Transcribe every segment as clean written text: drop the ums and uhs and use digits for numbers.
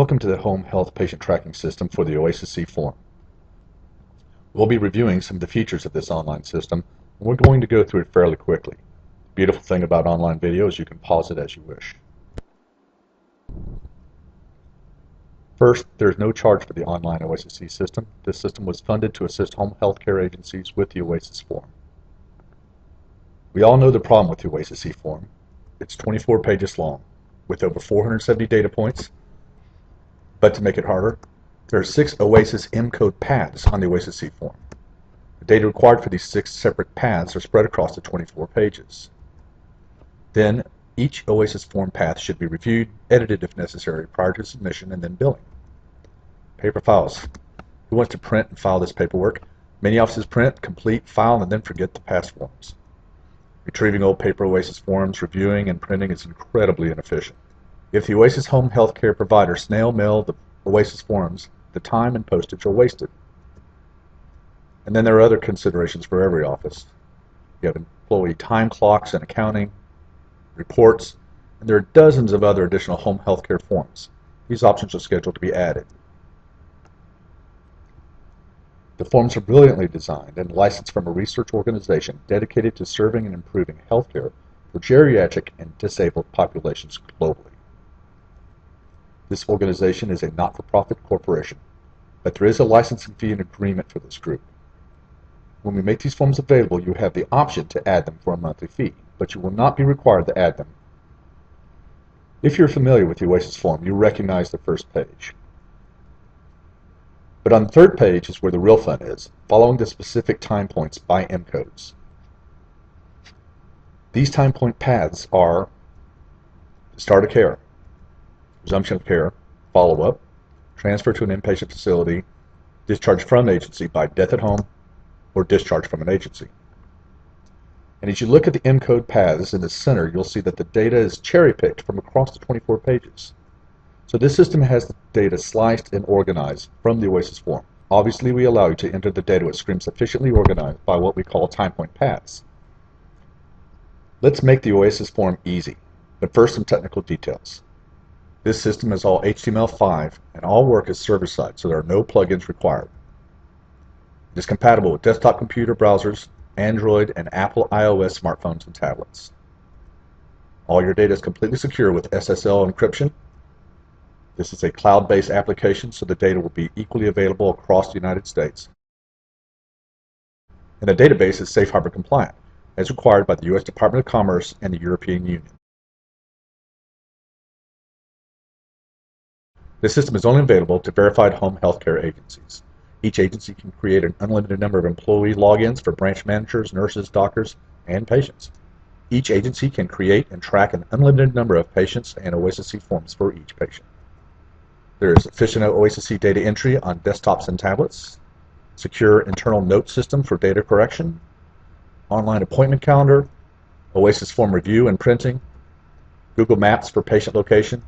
Welcome to the Home Health Patient Tracking System for the OASIS-C form. We'll be reviewing some of the features of this online system, and we're going to go through it fairly quickly. The beautiful thing about online video is you can pause it as you wish. First, there's no charge for the online OASIS-C system. This system was funded to assist home health care agencies with the OASIS form. We all know the problem with the OASIS-C form. It's 24 pages long, with over 470 data points. But to make it harder, there are 6 OASIS M-code paths on the OASIS-C form. The data required for these 6 separate paths are spread across the 24 pages. Then, each OASIS form path should be reviewed, edited if necessary, prior to submission and then billing. Paper files. Who wants to print and file this paperwork? Many offices print, complete, file, and then forget the past forms. Retrieving old paper OASIS forms, reviewing, and printing is incredibly inefficient. If the OASIS home health care provider snail mail the OASIS forms, the time and postage are wasted. And then there are other considerations for every office. You have employee time clocks and accounting, reports, and there are dozens of other additional home health care forms. These options are scheduled to be added. The forms are brilliantly designed and licensed from a research organization dedicated to serving and improving health care for geriatric and disabled populations globally. This organization is a not-for-profit corporation, but there is a licensing fee and agreement for this group. When we make these forms available, you have the option to add them for a monthly fee, but you will not be required to add them. If you're familiar with the OASIS form, you recognize the first page. But on the third page is where the real fun is, following the specific time points by M-codes. These time point paths are the start of care, resumption of care, follow-up, transfer to an inpatient facility, discharge from agency by death at home, or discharge from an agency. And as you look at the M-code paths in the center, you'll see that the data is cherry-picked from across the 24 pages. So this system has the data sliced and organized from the OASIS form. Obviously, we allow you to enter the data with streams sufficiently organized by what we call time point paths. Let's make the OASIS form easy, but first some technical details. This system is all HTML5 and all work is server-side, so there are no plugins required. It is compatible with desktop computer browsers, Android, and Apple iOS smartphones and tablets. All your data is completely secure with SSL encryption. This is a cloud-based application, so the data will be equally available across the United States. And the database is Safe Harbor compliant, as required by the U.S. Department of Commerce and the European Union. This system is only available to verified home health care agencies. Each agency can create an unlimited number of employee logins for branch managers, nurses, doctors, and patients. Each agency can create and track an unlimited number of patients and OASIS-C forms for each patient. There is efficient OASIS-C data entry on desktops and tablets, secure internal note system for data correction, online appointment calendar, OASIS form review and printing, Google Maps for patient location,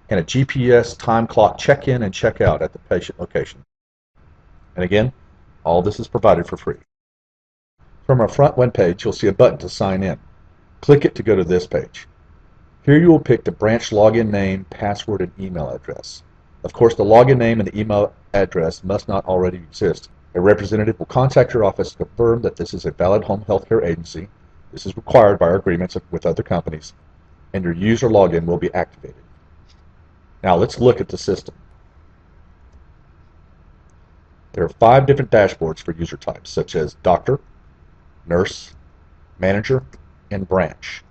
and a GPS time clock check-in and check-out at the patient location. And again, all this is provided for free. From our front web page, you'll see a button to sign in. Click it to go to this page. Here you will pick the branch login name, password, and email address. Of course, the login name and the email address must not already exist. A representative will contact your office to confirm that this is a valid home health care agency. This is required by our agreements with other companies, and your user login will be activated. Now let's look at the system. There are 5 different dashboards for user types, such as doctor, nurse, manager, and branch.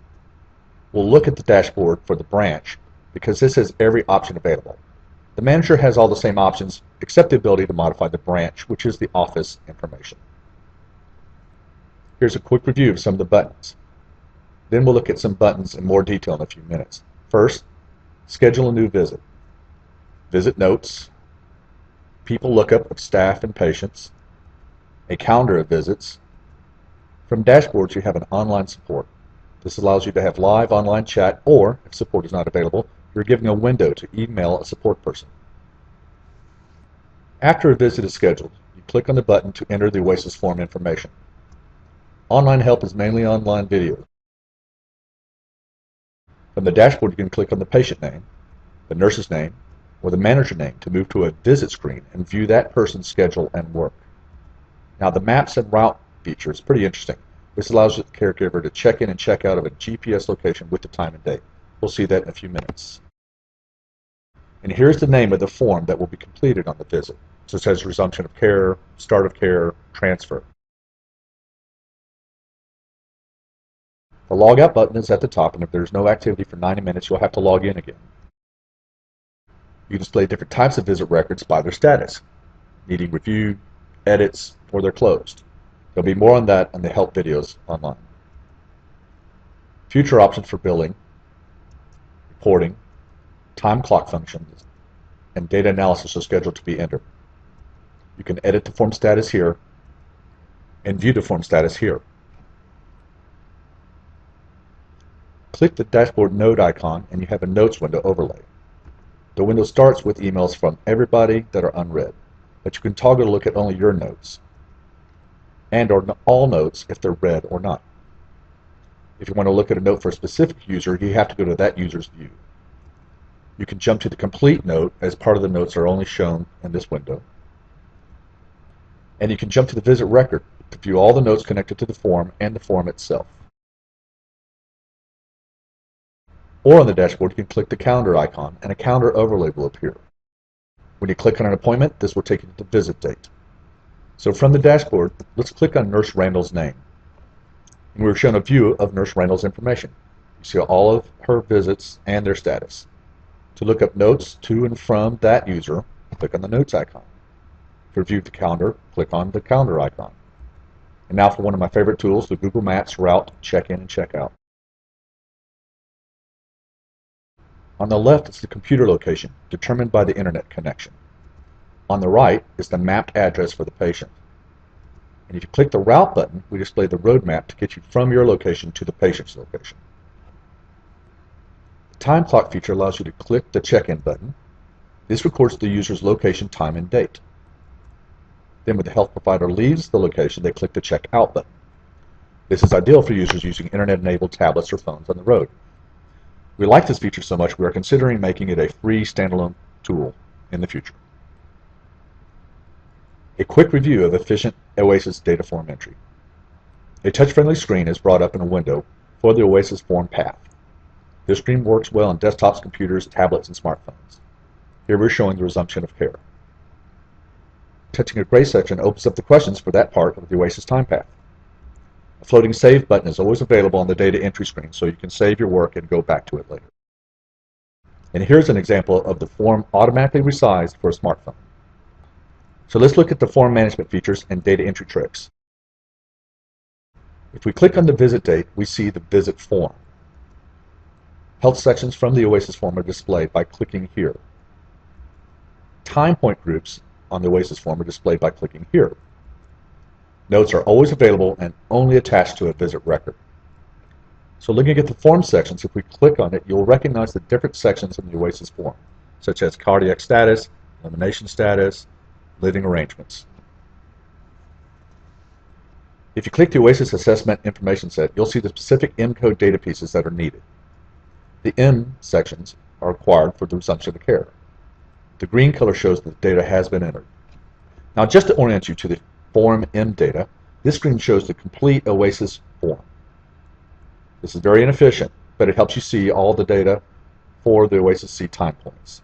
We'll look at the dashboard for the branch because this has every option available. The manager has all the same options except the ability to modify the branch, which is the office information. Here's a quick review of some of the buttons. Then we'll look at some buttons in more detail in a few minutes. First, schedule a new visit. Visit notes, people lookup of staff and patients, a calendar of visits. From dashboards, you have an online support. This allows you to have live online chat, or if support is not available, you're given a window to email a support person. After a visit is scheduled, you click on the button to enter the OASIS form information. Online help is mainly online video. From the dashboard, you can click on the patient name, the nurse's name, or the manager name to move to a visit screen and view that person's schedule and work. Now the Maps and Route feature is pretty interesting. This allows the caregiver to check in and check out of a GPS location with the time and date. We'll see that in a few minutes. And here's the name of the form that will be completed on the visit, such as resumption of care, start of care, transfer. The log out button is at the top, and if there's no activity for 90 minutes, you'll have to log in again. You display different types of visit records by their status, needing review, edits, or they're closed. There'll be more on that in the help videos online. Future options for billing, reporting, time clock functions, and data analysis are scheduled to be entered. You can edit the form status here and view the form status here. Click the dashboard node icon and you have a notes window overlay. The window starts with emails from everybody that are unread, but you can toggle to look at only your notes and or all notes if they're read or not. If you want to look at a note for a specific user, you have to go to that user's view. You can jump to the complete note as part of the notes are only shown in this window. And you can jump to the visit record to view all the notes connected to the form and the form itself. Or on the dashboard, you can click the calendar icon and a calendar overlay will appear. When you click on an appointment, this will take you to the visit date. So from the dashboard, let's click on Nurse Randall's name. And we're shown a view of Nurse Randall's information. You see all of her visits and their status. To look up notes to and from that user, click on the notes icon. To review the calendar, click on the calendar icon. And now for one of my favorite tools, the Google Maps route check-in and check-out. On the left is the computer location, determined by the internet connection. On the right is the mapped address for the patient. And if you click the route button, we display the road map to get you from your location to the patient's location. The time clock feature allows you to click the check-in button. This records the user's location, time, and date. Then when the health provider leaves the location, they click the check out button. This is ideal for users using internet-enabled tablets or phones on the road. We like this feature so much we are considering making it a free standalone tool in the future. A quick review of efficient OASIS data form entry. A touch-friendly screen is brought up in a window for the OASIS form path. This screen works well on desktops, computers, tablets, and smartphones. Here we're showing the resumption of care. Touching a gray section opens up the questions for that part of the OASIS time path. A floating save button is always available on the data entry screen so you can save your work and go back to it later. And here's an example of the form automatically resized for a smartphone. So let's look at the form management features and data entry tricks. If we click on the visit date, we see the visit form. Health sections from the OASIS form are displayed by clicking here. Time point groups on the OASIS form are displayed by clicking here. Notes are always available and only attached to a visit record. So looking at the form sections, if we click on it, you'll recognize the different sections in the OASIS form, such as cardiac status, elimination status, living arrangements. If you click the OASIS assessment information set, you'll see the specific M-code data pieces that are needed. The M sections are required for the resumption of care. The green color shows that the data has been entered. Now just to orient you to the Form M data, this screen shows the complete OASIS form. This is very inefficient, but it helps you see all the data for the OASIS-C time points.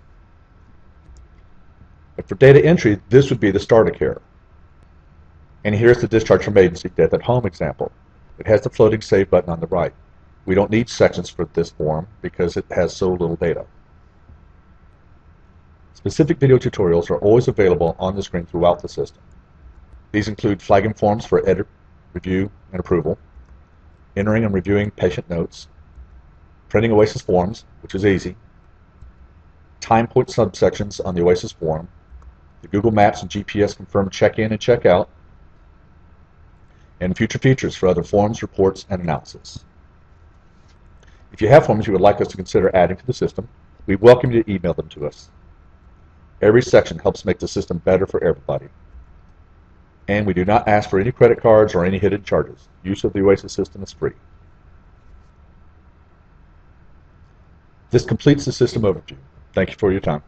But for data entry, this would be the start of care. And here's the discharge from agency death at home example. It has the floating save button on the right. We don't need sections for this form because it has so little data. Specific video tutorials are always available on the screen throughout the system. These include flagging forms for edit, review, and approval, entering and reviewing patient notes, printing OASIS forms, which is easy, time point subsections on the OASIS form, the Google Maps and GPS confirmed check-in and check-out, and future features for other forms, reports, and analysis. If you have forms you would like us to consider adding to the system, we welcome you to email them to us. Every section helps make the system better for everybody. And we do not ask for any credit cards or any hidden charges. Use of the OASIS system is free. This completes the system overview. Thank you for your time.